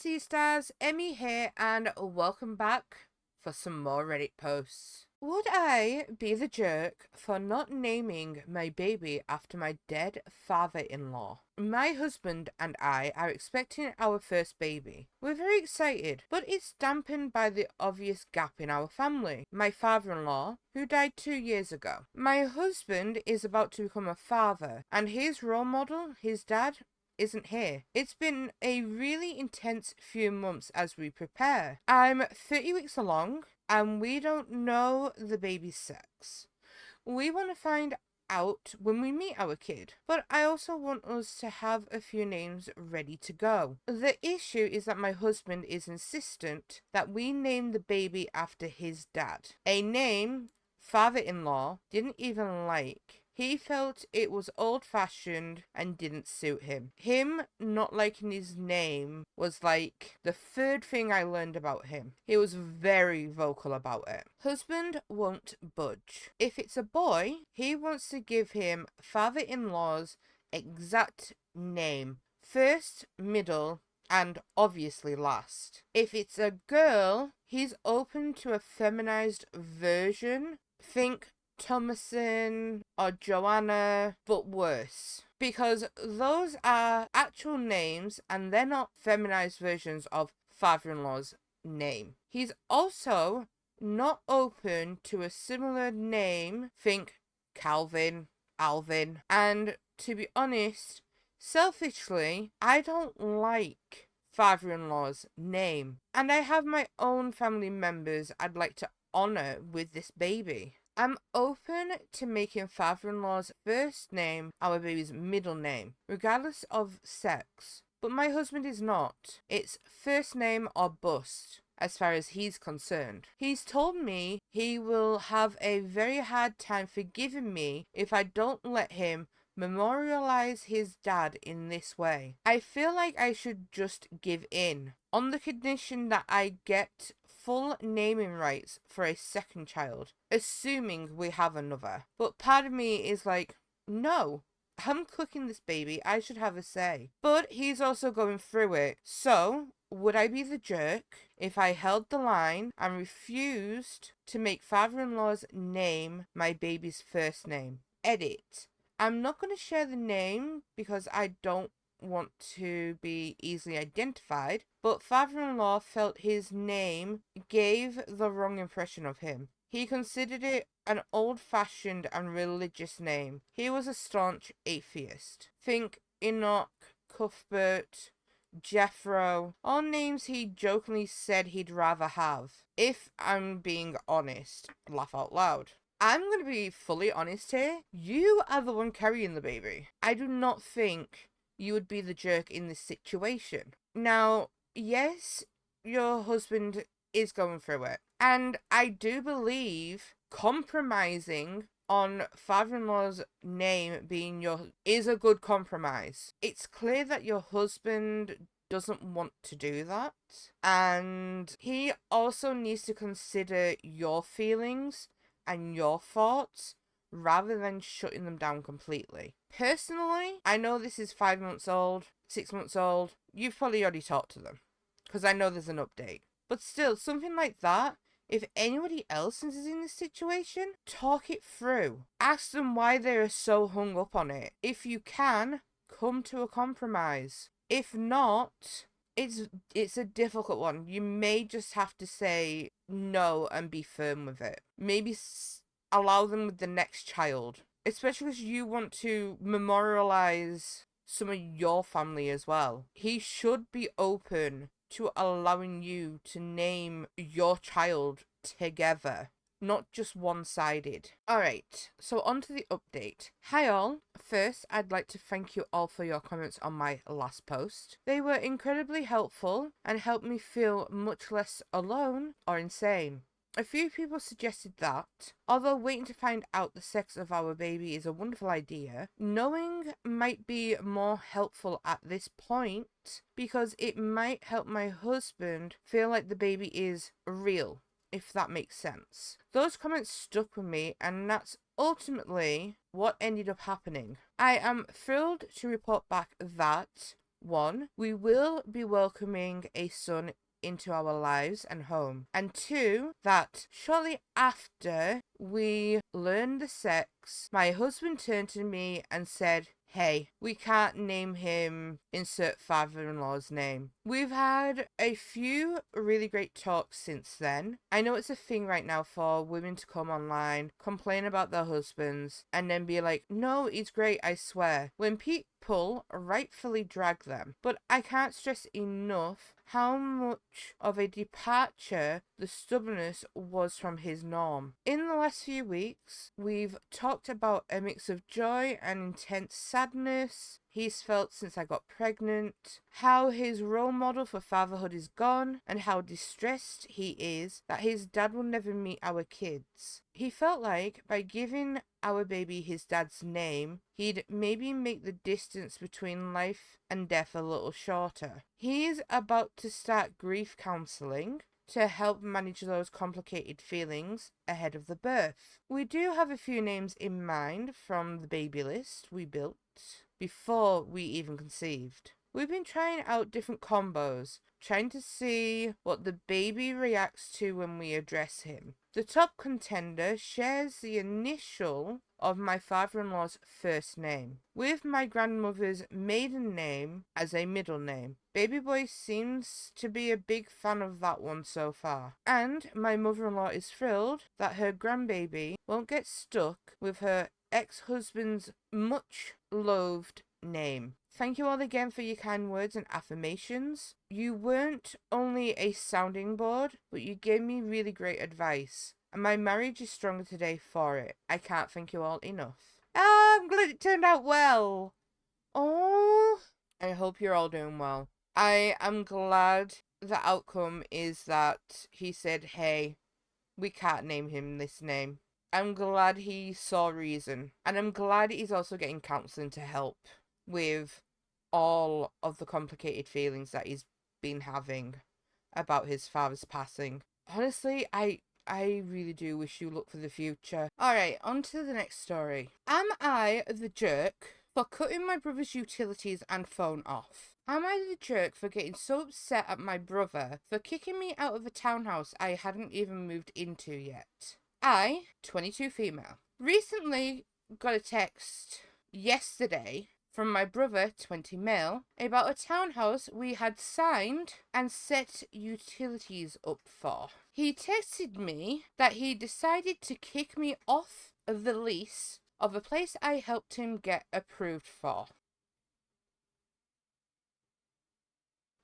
Sisters, Emmy here, and welcome back for some more Reddit posts. Would I be the jerk for not naming my baby after my dead father-in-law? My husband and I are expecting our first baby. We're very excited, but it's dampened by the obvious gap in our family. My father-in-law, who died 2 years ago. My husband is about to become a father, and his role model, his dad, isn't here. It's been a really intense few months as we prepare. I'm 30 weeks along and we don't know the baby's sex. We want to find out when we meet our kid, but I also want us to have a few names ready to go. The issue is that my husband is insistent that we name the baby after his dad, a name father-in-law didn't even like. He felt it was old-fashioned and didn't suit him. Him not liking his name was like the third thing I learned about him. He was very vocal about it. Husband won't budge. If it's a boy, he wants to give him father-in-law's exact name. First, middle, and obviously last. If it's a girl, he's open to a feminized version. Think Thomason or Joanna, but worse. Because those are actual names and they're not feminized versions of father-in-law's name. He's also not open to a similar name, think Calvin, Alvin, and to be honest, selfishly, I don't like father-in-law's name. And I have my own family members I'd like to honor with this baby. I'm open to making father-in-law's first name our baby's middle name, regardless of sex. But my husband is not. It's first name or bust, as far as he's concerned. He's told me he will have a very hard time forgiving me if I don't let him memorialize his dad in this way. I feel like I should just give in, on the condition that I get full naming rights for a second child, assuming we have another. But part of me is like, no, I'm cooking this baby, I should have a say. But he's also going through it. So, would I be the jerk if I held the line and refused to make father-in-law's name my baby's first name? Edit. I'm not going to share the name because I don't want to be easily identified, but father-in-law felt his name gave the wrong impression of him. He considered it an old-fashioned and religious name. He was a staunch atheist. Think Enoch, Cuthbert, Jethro, all names he jokingly said he'd rather have. If I'm being honest, laugh out loud. I'm going to be fully honest here. You are the one carrying the baby. I do not think you would be the jerk in this situation. Now, yes, your husband is going through it. And I do believe compromising on father-in-law's name being is a good compromise. It's clear that your husband doesn't want to do that. And he also needs to consider your feelings and your thoughts rather than shutting them down completely. Personally, I know this is 5 months old, 6 months old. You've probably already talked to them because I know there's an update. But still, something like that, if anybody else is in this situation, talk it through. Ask them why they're so hung up on it. If you can, come to a compromise. If not, it's a difficult one. You may just have to say no and be firm with it. Maybe allow them with the next child, especially because you want to memorialize some of your family as well. He should be open to allowing you to name your child together, not just one-sided. Alright, so on to the update. Hi all. First, I'd like to thank you all for your comments on my last post. They were incredibly helpful and helped me feel much less alone or insane. A few people suggested that, although waiting to find out the sex of our baby is a wonderful idea, knowing might be more helpful at this point because it might help my husband feel like the baby is real, if that makes sense. Those comments stuck with me, and that's ultimately what ended up happening. I am thrilled to report back that 1, we will be welcoming a son into our lives and home. And 2, that shortly after we learned the sex, my husband turned to me and said, hey, we can't name him insert father-in-law's name. We've had a few really great talks since then. I know it's a thing right now for women to come online, complain about their husbands, and then be like, no, he's great, I swear, when people rightfully drag them. But I can't stress enough how much of a departure the stubbornness was from his norm. In the last few weeks, we've talked about a mix of joy and intense sadness he's felt since I got pregnant, how his role model for fatherhood is gone, and how distressed he is that his dad will never meet our kids. He felt like by giving our baby his dad's name, he'd maybe make the distance between life and death a little shorter. He's about to start grief counselling to help manage those complicated feelings ahead of the birth. We do have a few names in mind from the baby list we built before we even conceived. We've been trying out different combos, trying to see what the baby reacts to when we address him. The top contender shares the initial of my father-in-law's first name, with my grandmother's maiden name as a middle name. Baby boy seems to be a big fan of that one so far, and my mother-in-law is thrilled that her grandbaby won't get stuck with her ex-husband's much-loathed name. Thank you all again for your kind words and affirmations. You weren't only a sounding board, but you gave me really great advice. And my marriage is stronger today for it. I can't thank you all enough. I'm glad it turned out well. Oh, I hope you're all doing well. I am glad the outcome is that he said, hey, we can't name him this name. I'm glad he saw reason. And I'm glad he's also getting counselling to help with all of the complicated feelings that he's been having about his father's passing. Honestly, I really do wish you luck for the future. Alright, on to the next story. Am I the jerk for cutting my brother's utilities and phone off? Am I the jerk for getting so upset at my brother for kicking me out of a townhouse I hadn't even moved into yet? I, 22 female, recently got a text yesterday from my brother, 20 male, about a townhouse we had signed and set utilities up for. He texted me that he decided to kick me off of the lease of a place I helped him get approved for.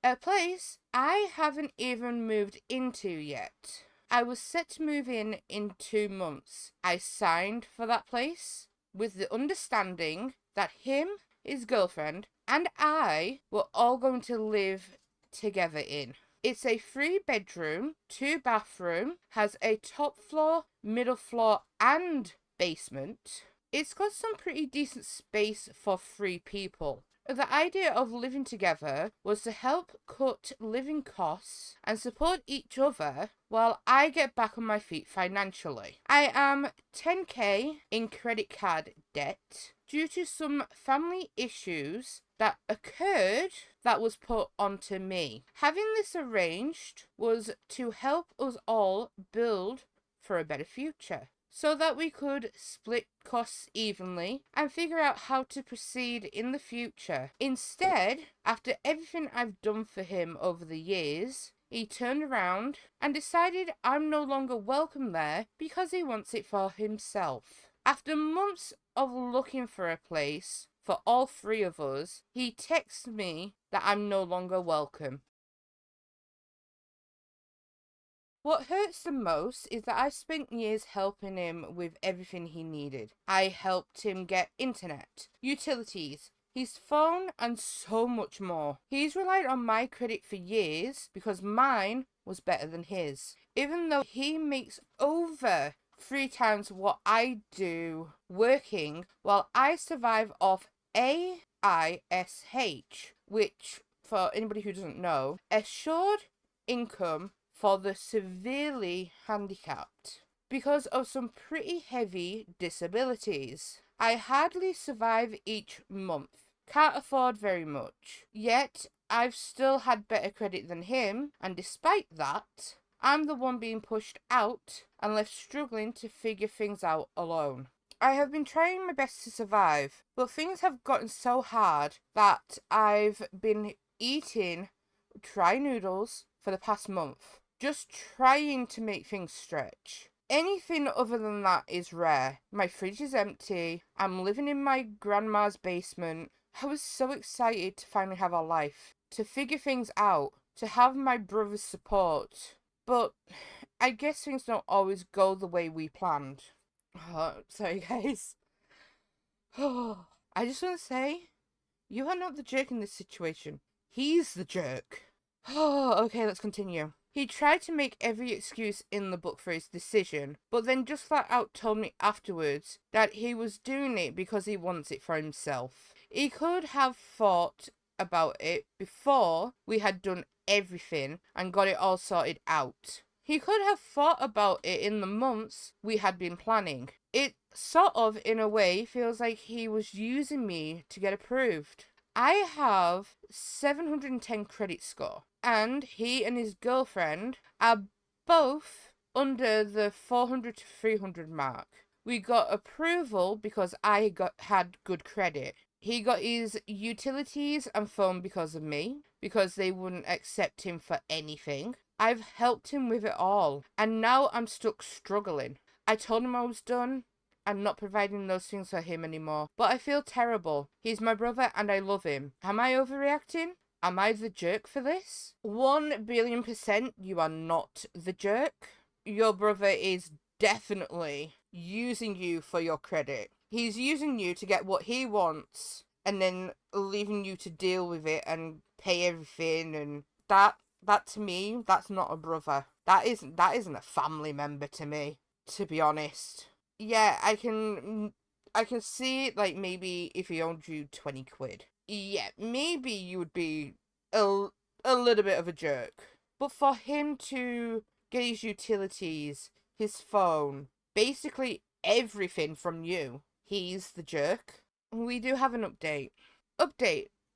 A place I haven't even moved into yet. I was set to move in 2 months. I signed for that place with the understanding that him, his girlfriend, and I were all going to live together in. It's a 3-bedroom, 2-bathroom, has a top floor, middle floor, and basement. It's got some pretty decent space for 3 people. The idea of living together was to help cut living costs and support each other while I get back on my feet financially. I am 10k in credit card debt due to some family issues that occurred that was put onto me. Having this arranged was to help us all build for a better future, so that we could split costs evenly and figure out how to proceed in the future. Instead, after everything I've done for him over the years, he turned around and decided I'm no longer welcome there because he wants it for himself. After months of looking for a place for all 3 of us, he texts me that I'm no longer welcome. What hurts the most is that I spent years helping him with everything he needed. I helped him get internet, utilities, his phone, and so much more. He's relied on my credit for years because mine was better than his. Even though he makes over 3 times what I do working, while I survive off AISH, which, for anybody who doesn't know, assured income for the severely handicapped. Because of some pretty heavy disabilities, I hardly survive each month. can't afford very much. Yet, I've still had better credit than him, and despite that, I'm the one being pushed out and left struggling to figure things out alone. I have been trying my best to survive, but things have gotten so hard that I've been eating dry noodles for the past month, just trying to make things stretch. Anything other than that is rare. My fridge is empty. I'm living in my grandma's basement. I was so excited to finally have a life, to figure things out, to have my brother's support. But I guess things don't always go the way we planned. Oh, sorry, guys. I just want to say, you are not the jerk in this situation. He's the jerk. Okay, let's continue. He tried to make every excuse in the book for his decision, but then just flat out told me afterwards that he was doing it because he wants it for himself. He could have thought about it before we had done everything and got it all sorted out. He could have thought about it in the months we had been planning. It sort of, in a way, feels like he was using me to get approved. I have 710 credit score, and he and his girlfriend are both under the 400 to 300 mark. We got approval because I had good credit. He got his utilities and phone because of me, because they wouldn't accept him for anything. I've helped him with it all, and now I'm stuck struggling. I told him I was done. I'm not providing those things for him anymore, but I feel terrible. He's my brother and I love him. Am I overreacting? Am I the jerk for this? 1,000,000,000% you are not the jerk. Your brother is definitely using you for your credit. He's using you to get what he wants and then leaving you to deal with it and pay everything, and that to me, that's not a brother. That isn't a family member to me, to be honest. Yeah, I can see it, like, maybe if he owed you 20 quid. Yeah, maybe you would be a little bit of a jerk. But for him to get his utilities, his phone, basically everything from you, he's the jerk. We do have an update.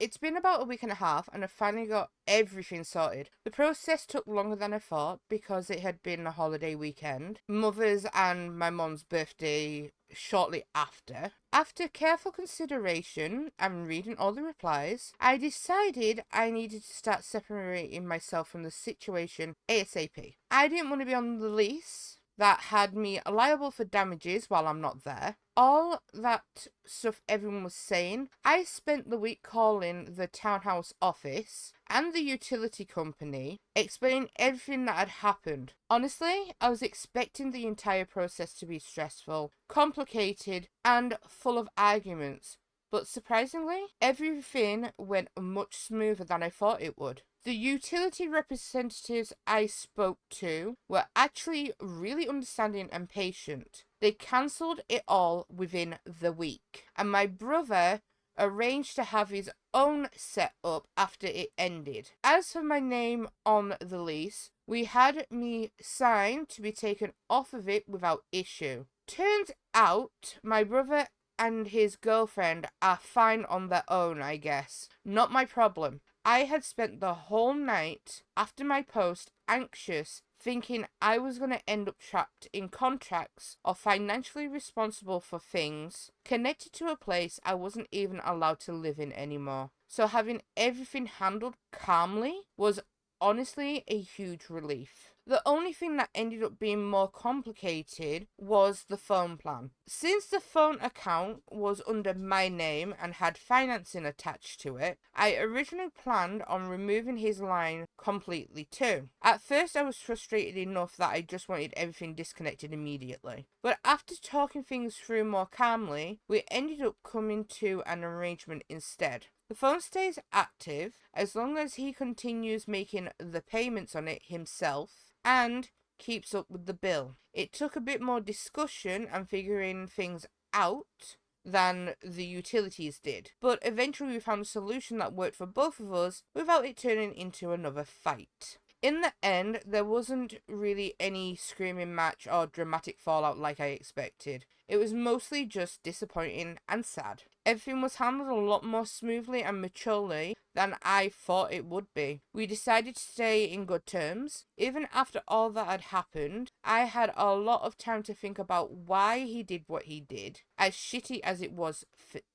It's been about a week and a half and I finally got everything sorted. The process took longer than I thought because it had been a holiday weekend, Mother's and my mom's birthday shortly after. After careful consideration and reading all the replies, I decided I needed to start separating myself from the situation ASAP. I didn't want to be on the lease that had me liable for damages while I'm not there. All that stuff everyone was saying, I spent the week calling the townhouse office and the utility company, explaining everything that had happened. Honestly, I was expecting the entire process to be stressful, complicated, and full of arguments. But surprisingly, everything went much smoother than I thought it would. The utility representatives I spoke to were actually really understanding and patient. They cancelled it all within the week, and my brother arranged to have his own set up after it ended. As for my name on the lease, we had me signed to be taken off of it without issue. Turns out my brother and his girlfriend are fine on their own, I guess. Not my problem. I had spent the whole night after my post anxious, thinking I was going to end up trapped in contracts or financially responsible for things connected to a place I wasn't even allowed to live in anymore. So having everything handled calmly was honestly a huge relief. The only thing that ended up being more complicated was the phone plan. Since the phone account was under my name and had financing attached to it, I originally planned on removing his line completely too. At first I was frustrated enough that I just wanted everything disconnected immediately. But after talking things through more calmly, we ended up coming to an arrangement instead. The phone stays active as long as he continues making the payments on it himself and keeps up with the bill. It took a bit more discussion and figuring things out than the utilities did, but eventually we found a solution that worked for both of us without it turning into another fight. In the end, there wasn't really any screaming match or dramatic fallout like I expected. It was mostly just disappointing and sad. Everything was handled a lot more smoothly and maturely than I thought it would be. We decided to stay in good terms. Even after all that had happened, I had a lot of time to think about why he did what he did. As shitty as it was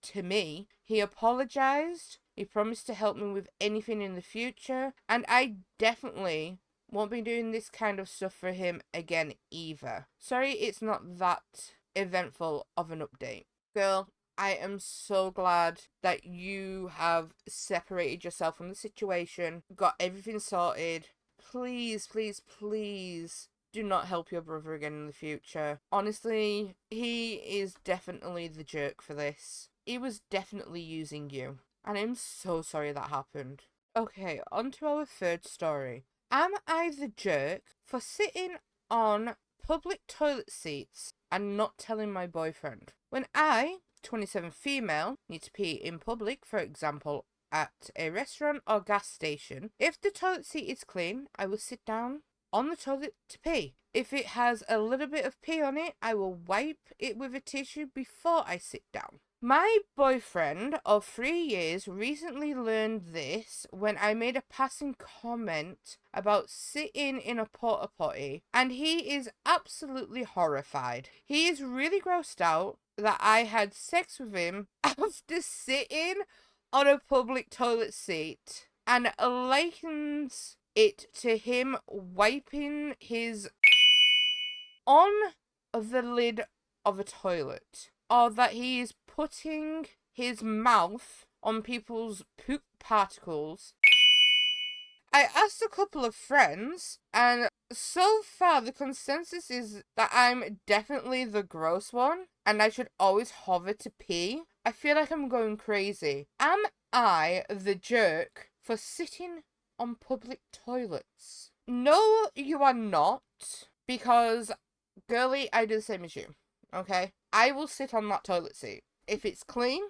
to me, he apologized. He promised to help me with anything in the future, and I definitely won't be doing this kind of stuff for him again either. Sorry it's not that eventful of an update. Girl, I am so glad that you have separated yourself from the situation, got everything sorted. Please, please, please do not help your brother again in the future. Honestly, he is definitely the jerk for this. He was definitely using you. And I'm so sorry that happened. Okay, on to our third story. Am I the jerk for sitting on public toilet seats and not telling my boyfriend? When I, 27 female, need to pee in public, for example, at a restaurant or gas station, if the toilet seat is clean, I will sit down on the toilet to pee. If it has a little bit of pee on it, I will wipe it with a tissue before I sit down. My boyfriend of 3 years recently learned this when I made a passing comment about sitting in a porta potty, and he is absolutely horrified. He is really grossed out that I had sex with him after sitting on a public toilet seat, and likens it to him wiping his on the lid of a toilet, or that he is putting his mouth on people's poop particles. I asked a couple of friends, and so far the consensus is that I'm definitely the gross one, and I should always hover to pee. I feel like I'm going crazy. Am I the jerk for sitting on public toilets? No, you are not, because, girly, I do the same as you, okay? I will sit on that toilet seat. If it's clean,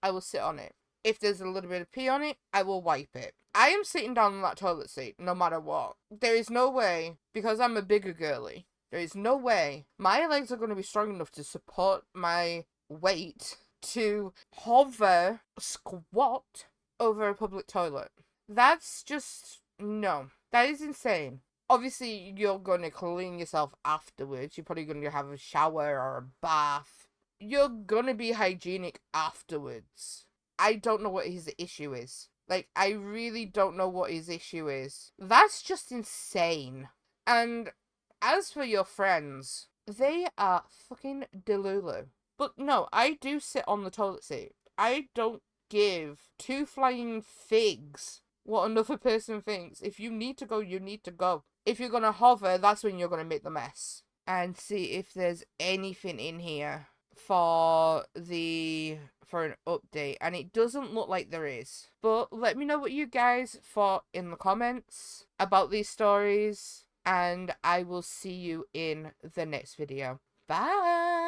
I will sit on it. If there's a little bit of pee on it, I will wipe it. I am sitting down on that toilet seat, no matter what. There is no way, because I'm a bigger girly, there is no way my legs are going to be strong enough to support my weight to hover, squat over a public toilet. That's just, no. That is insane. Obviously, you're going to clean yourself afterwards. You're probably going to have a shower or a bath. You're going to be hygienic afterwards. I don't know what his issue is. Like, I really don't know what his issue is. That's just insane. And as for your friends, they are fucking delulu. But no, I do sit on the toilet seat. I don't give two flying figs what another person thinks. If you need to go, you need to go. If you're gonna hover, that's when you're gonna make the mess. And see if there's anything in here for an update, and it doesn't look like there is. But let me know what you guys thought in the comments about these stories, and I will see you in the next video. Bye!